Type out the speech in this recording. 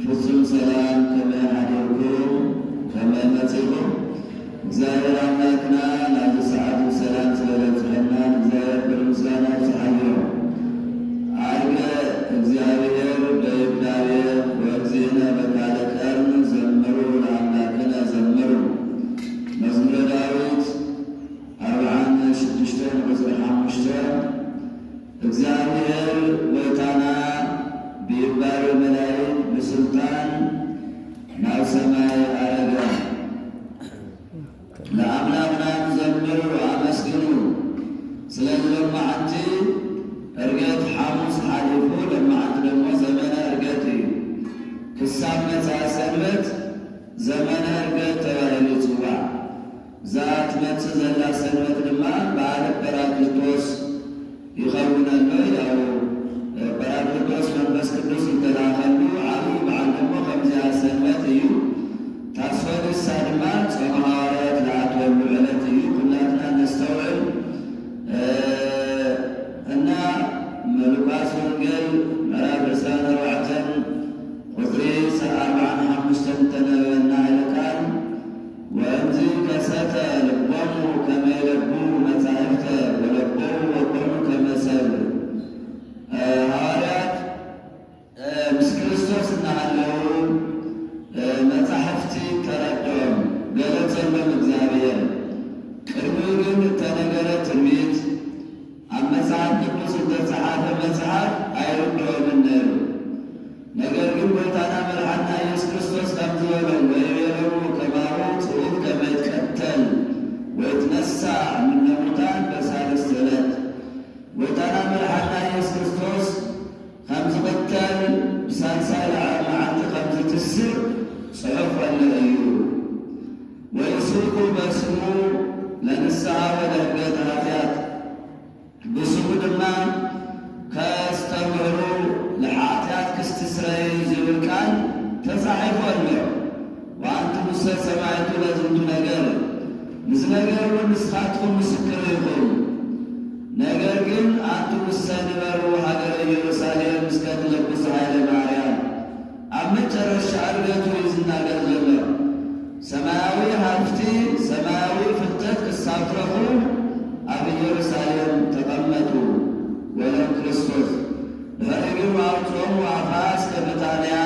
ፍጹም ሰላም ከመያድርኩም ከመመጽእኩም እግዚአብሔር አምላክና ናዚ ሰዓቱ ሰላም ስለበጽሐና እግዚአብሔር በምስጋና ፀሐይ አርገ እግዚአብሔር በይብዳቤ ወእግዚእነ በቃለ ቀርን ዘምሩ ለአምላክነ ዘምሩ መዝሙረ ዳዊት 46 ቁጥር 5 እግዚአብሔር ወታና ቢባል መላእክት በስልጣን ናብ ሰማይ አረገ ለአምላክና ዘምሩ አመስግኑ ስለዚህ ለማዓንቲ እርገት ሐሙስ ሓሊፉ ለማዓንቲ ደግሞ ዘመነ እርገት እዩ ክሳብ መጽአ ሰንበት ዘመነ እርገት ተባሂሉ ይጽዋዕ ዛት መጽእ ዘላ ሰንበት ድማ በዓለ ጰራቅሊጦስ ይኸውነሎ ያው ጰራቅሊጦስ መንፈስ ቅዱስ ይተላኸሉ ዓብዪ በዓል ደግሞ ከምዚኣ ሰንበት እዩ ታስፈንሳ ድማ ጾመ ሐዋርያት ለኣትወሉ ዕለት እዩ ኩላትና ነስተውዕል እና ሉቃስ ወንጌል ምዕራፍ 24 ቁጥሪ 45 ተነበየና ኢለ ቃል ወእምዝ ከሰተ ልቦሙ ከመ ይለቡ መጻሕፍተ ወለቦሙ ወኮኑ ከመ ሰብእ ሐዋርያት ምስ ክርስቶስ እናሃለዉ መጻሕፍቲ ተረድኦም ገለጸሎም እግዚአብሔር ቅድሚኡ ግን ተነገረ ትንቢት ኣብ መጽሓፍ ቅዱስ ዝተፀሓፈ መጽሓፍ ኣይርድኦምን ነይሩ። ነገር ግን ጐይታና መድኃኒትና ኢየሱስ ክርስቶስ ከም ዝበሎም ወይቤሎሙ ከማሁ ጽሑፍ ከመ ይትቀተል ወይትነሣእ እምነ ሙታን በሳልስት ዕለት ጐይታና መድኃኒትና ኢየሱስ ክርስቶስ ከም ዝቅተል ብሳልሳይ መዓልቲ ከም ዝትስእ ጽሑፍ ኣሎ እዩ። ወይስብኩ በስሙ ለንስሐ ወለዕርገተ ኃጢአት ብስሙ ድማ ከስተምህሩ ለኃጢአት ክስትስረዩ ዝብል ቃል ተጻሒፉ ኣሎ። ወአንትሙሰ ሰማዕቱ ለዝንቱ ነገር ምስ ነገሩ ንስኻትኩም ምስክር ኢኹም። ነገር ግን አንትሙሰ ንበሩ ሀገረ ኢየሩሳሌም እስከ ትለብሱ ኃይለ ማርያም ኣብ መጨረሻ ዕርገቱ እዩ ዝናገር ዘሎ። ሰማያዊ ሃብቲ ሰማያዊ ፍልጠት ክሳብ ትረኽቡ ኣብ ኢየሩሳሌም ተቐመጡ ወለም ክርስቶስ ድሕሪ ግን ኣውፅኦም ኣፋ እስከ ብታንያ